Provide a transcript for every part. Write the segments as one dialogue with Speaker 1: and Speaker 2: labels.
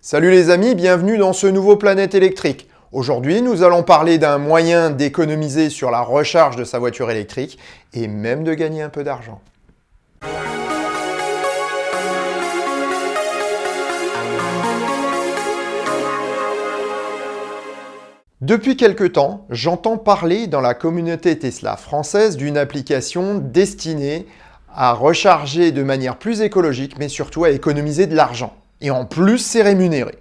Speaker 1: Salut les amis, bienvenue dans ce nouveau Planète électrique. Aujourd'hui, nous allons parler d'un moyen d'économiser sur la recharge de sa voiture électrique et même de gagner un peu d'argent. Depuis quelque temps, j'entends parler dans la communauté Tesla française d'une application destinée à recharger de manière plus écologique, mais surtout à économiser de l'argent. Et en plus, c'est rémunéré.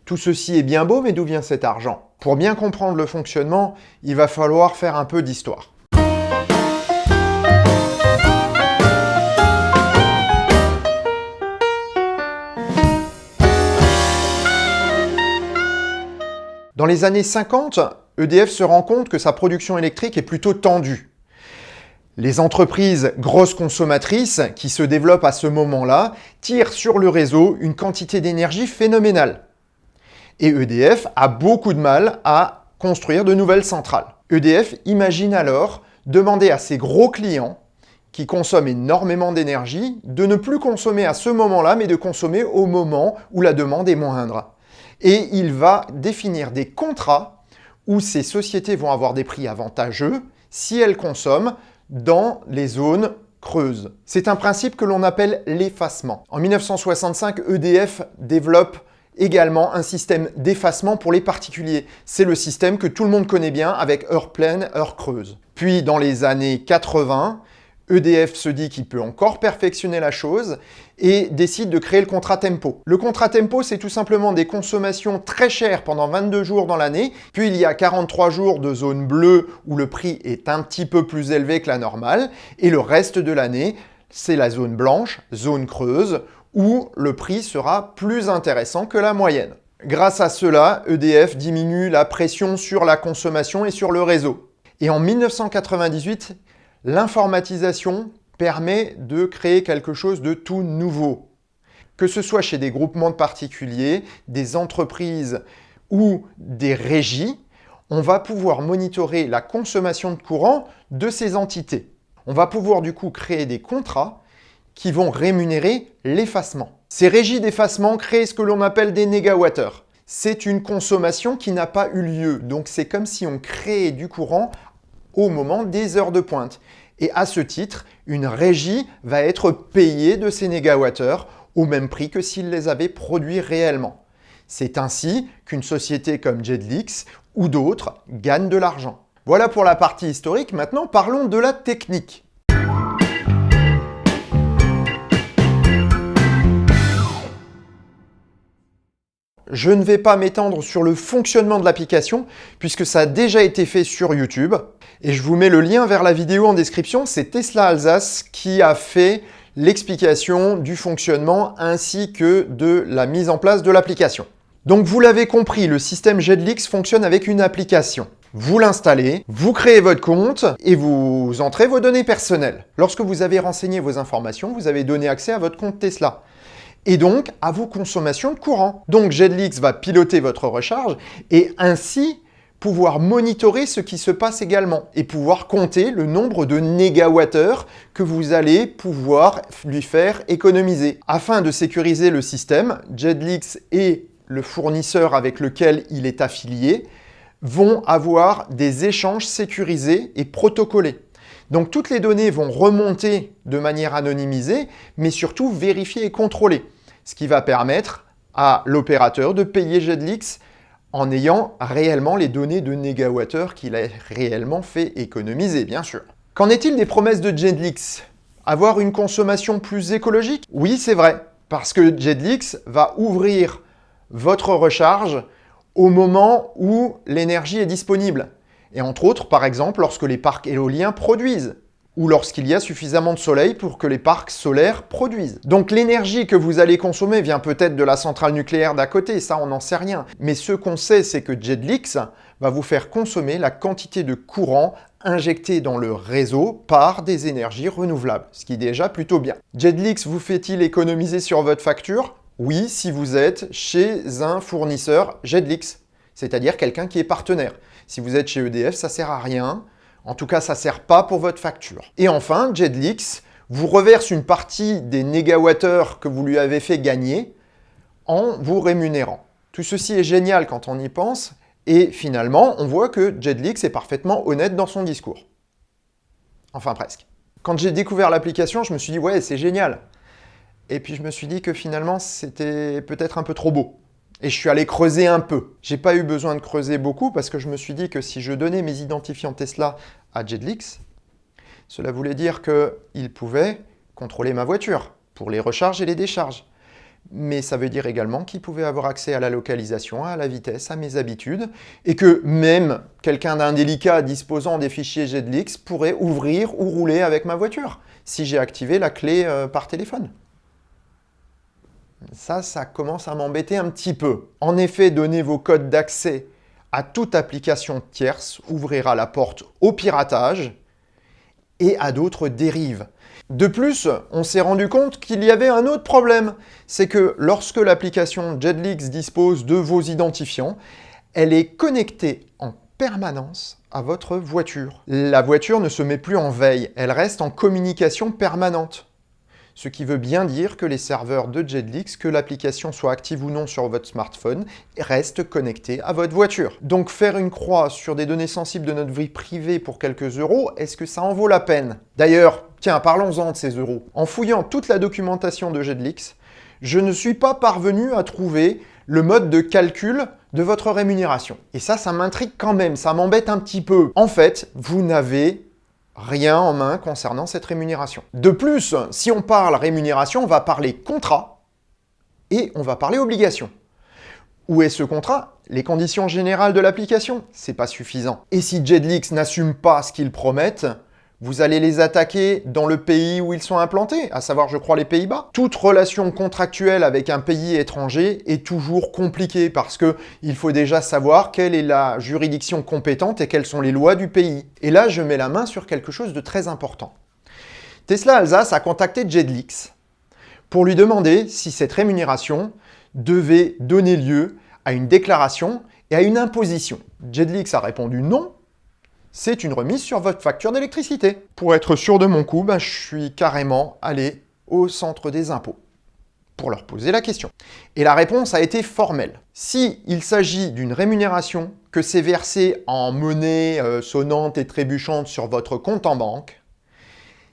Speaker 1: Tout ceci est bien beau, mais d'où vient cet argent? Pour bien comprendre le fonctionnement, il va falloir faire un peu d'histoire. Dans les années 50, EDF se rend compte que sa production électrique est plutôt tendue. Les entreprises grosses consommatrices qui se développent à ce moment-là tirent sur le réseau une quantité d'énergie phénoménale. Et EDF a beaucoup de mal à construire de nouvelles centrales. EDF imagine alors demander à ses gros clients qui consomment énormément d'énergie de ne plus consommer à ce moment-là, mais de consommer au moment où la demande est moindre. Et il va définir des contrats où ces sociétés vont avoir des prix avantageux si elles consomment dans les zones creuses. C'est un principe que l'on appelle l'effacement. En 1965, EDF développe également un système d'effacement pour les particuliers. C'est le système que tout le monde connaît bien avec heure pleine, heure creuse. Puis dans les années 80, EDF se dit qu'il peut encore perfectionner la chose et décide de créer le contrat tempo. Le contrat tempo, c'est tout simplement des consommations très chères pendant 22 jours dans l'année, puis il y a 43 jours de zone bleue où le prix est un petit peu plus élevé que la normale, et le reste de l'année, c'est la zone blanche, zone creuse, où le prix sera plus intéressant que la moyenne. Grâce à cela, EDF diminue la pression sur la consommation et sur le réseau. Et en 1998, l'informatisation permet de créer quelque chose de tout nouveau. Que ce soit chez des groupements de particuliers, des entreprises ou des régies, on va pouvoir monitorer la consommation de courant de ces entités. On va pouvoir du coup créer des contrats qui vont rémunérer l'effacement. Ces régies d'effacement créent ce que l'on appelle des négawattheures. C'est une consommation qui n'a pas eu lieu, donc c'est comme si on créait du courant au moment des heures de pointe. Et à ce titre, une régie va être payée de ces négawattheures au même prix que s'il les avait produits réellement. C'est ainsi qu'une société comme Jedlix ou d'autres gagnent de l'argent. Voilà pour la partie historique, maintenant parlons de la technique. Je ne vais pas m'étendre sur le fonctionnement de l'application puisque ça a déjà été fait sur YouTube. Et je vous mets le lien vers la vidéo en description. C'est Tesla Alsace qui a fait l'explication du fonctionnement ainsi que de la mise en place de l'application. Donc vous l'avez compris, le système Jedlix fonctionne avec une application. Vous l'installez, vous créez votre compte et vous entrez vos données personnelles. Lorsque vous avez renseigné vos informations, vous avez donné accès à votre compte Tesla. Et donc à vos consommations de courant. Donc Jedlix va piloter votre recharge et ainsi pouvoir monitorer ce qui se passe également et pouvoir compter le nombre de négawattheures que vous allez pouvoir lui faire économiser. Afin de sécuriser le système, Jedlix et le fournisseur avec lequel il est affilié vont avoir des échanges sécurisés et protocolés. Donc toutes les données vont remonter de manière anonymisée, mais surtout vérifiées et contrôlées. Ce qui va permettre à l'opérateur de payer Jedlix en ayant réellement les données de négawattheures qu'il a réellement fait économiser, bien sûr. Qu'en est-il des promesses de Jedlix? Avoir une consommation plus écologique? Oui, c'est vrai, parce que Jedlix va ouvrir votre recharge au moment où l'énergie est disponible. Et entre autres, par exemple, lorsque les parcs éoliens produisent, ou lorsqu'il y a suffisamment de soleil pour que les parcs solaires produisent. Donc l'énergie que vous allez consommer vient peut-être de la centrale nucléaire d'à côté, ça on n'en sait rien. Mais ce qu'on sait, c'est que Jedlix va vous faire consommer la quantité de courant injecté dans le réseau par des énergies renouvelables, ce qui est déjà plutôt bien. Jedlix vous fait-il économiser sur votre facture? Oui, si vous êtes chez un fournisseur Jedlix, c'est-à-dire quelqu'un qui est partenaire. Si vous êtes chez EDF, ça ne sert à rien. En tout cas, ça ne sert pas pour votre facture. Et enfin, Jedlix vous reverse une partie des négawattheures que vous lui avez fait gagner en vous rémunérant. Tout ceci est génial quand on y pense, et finalement, on voit que Jedlix est parfaitement honnête dans son discours. Enfin presque. Quand j'ai découvert l'application, je me suis dit « ouais, c'est génial ». Et puis je me suis dit que finalement, c'était peut-être un peu trop beau. Et je suis allé creuser un peu. J'ai pas eu besoin de creuser beaucoup parce que je me suis dit que si je donnais mes identifiants Tesla à Jedlix, cela voulait dire qu'il pouvait contrôler ma voiture pour les recharges et les décharges. Mais ça veut dire également qu'il pouvait avoir accès à la localisation, à la vitesse, à mes habitudes, et que même quelqu'un d'indélicat disposant des fichiers Jedlix pourrait ouvrir ou rouler avec ma voiture si j'ai activé la clé par téléphone. Ça commence à m'embêter un petit peu. En effet, donner vos codes d'accès à toute application tierce ouvrira la porte au piratage et à d'autres dérives. De plus, on s'est rendu compte qu'il y avait un autre problème. C'est que lorsque l'application Jedlix dispose de vos identifiants, elle est connectée en permanence à votre voiture. La voiture ne se met plus en veille, elle reste en communication permanente. Ce qui veut bien dire que les serveurs de Jedlix, que l'application soit active ou non sur votre smartphone, restent connectés à votre voiture. Donc faire une croix sur des données sensibles de notre vie privée pour quelques euros, est-ce que ça en vaut la peine? D'ailleurs, tiens, parlons-en de ces euros. En fouillant toute la documentation de Jedlix, je ne suis pas parvenu à trouver le mode de calcul de votre rémunération. Et ça m'intrigue quand même, ça m'embête un petit peu. En fait, vous n'avez rien en main concernant cette rémunération. De plus, si on parle rémunération, on va parler contrat et on va parler obligation. Où est ce contrat? Les conditions générales de l'application? C'est pas suffisant. Et si Jedlix n'assume pas ce qu'ils promettent, vous allez les attaquer dans le pays où ils sont implantés, à savoir, je crois, les Pays-Bas. Toute relation contractuelle avec un pays étranger est toujours compliquée parce qu'il faut déjà savoir quelle est la juridiction compétente et quelles sont les lois du pays. Et là, je mets la main sur quelque chose de très important. Tesla Alsace a contacté Jedlix pour lui demander si cette rémunération devait donner lieu à une déclaration et à une imposition. Jedlix a répondu non. C'est une remise sur votre facture d'électricité. Pour être sûr de mon coup, je suis carrément allé au centre des impôts pour leur poser la question. Et la réponse a été formelle. S'il s'agit d'une rémunération que c'est versé en monnaie sonnante et trébuchante sur votre compte en banque,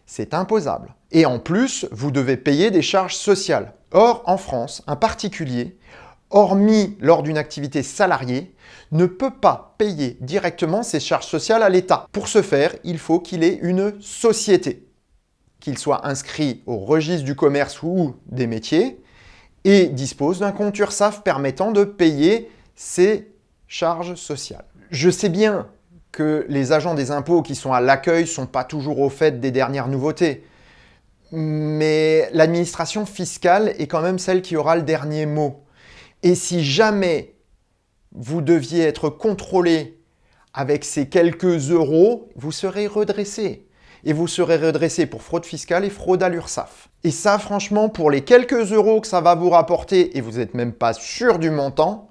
Speaker 1: c'est imposable. Et en plus, vous devez payer des charges sociales. Or, en France, un particulier, hormis lors d'une activité salariée, ne peut pas payer directement ses charges sociales à l'État. Pour ce faire, il faut qu'il ait une société, qu'il soit inscrit au registre du commerce ou des métiers et dispose d'un compte URSSAF permettant de payer ses charges sociales. Je sais bien que les agents des impôts qui sont à l'accueil ne sont pas toujours au fait des dernières nouveautés, mais l'administration fiscale est quand même celle qui aura le dernier mot. Et si jamais vous deviez être contrôlé avec ces quelques euros, vous serez redressé. Et vous serez redressé pour fraude fiscale et fraude à l'URSSAF. Et ça, franchement, pour les quelques euros que ça va vous rapporter, et vous n'êtes même pas sûr du montant,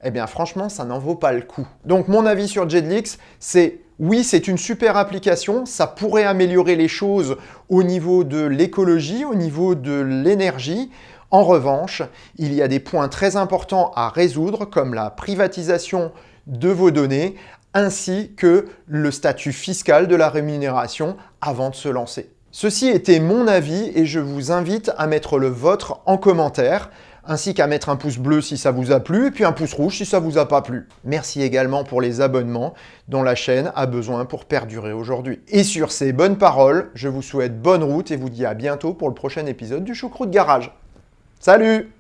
Speaker 1: eh bien franchement, ça n'en vaut pas le coup. Donc mon avis sur Jedlix, c'est oui, c'est une super application, ça pourrait améliorer les choses au niveau de l'écologie, au niveau de l'énergie. En revanche, il y a des points très importants à résoudre comme la privatisation de vos données ainsi que le statut fiscal de la rémunération avant de se lancer. Ceci était mon avis et je vous invite à mettre le vôtre en commentaire ainsi qu'à mettre un pouce bleu si ça vous a plu et puis un pouce rouge si ça vous a pas plu. Merci également pour les abonnements dont la chaîne a besoin pour perdurer aujourd'hui. Et sur ces bonnes paroles, je vous souhaite bonne route et vous dis à bientôt pour le prochain épisode du Choucroute Garage. Salut!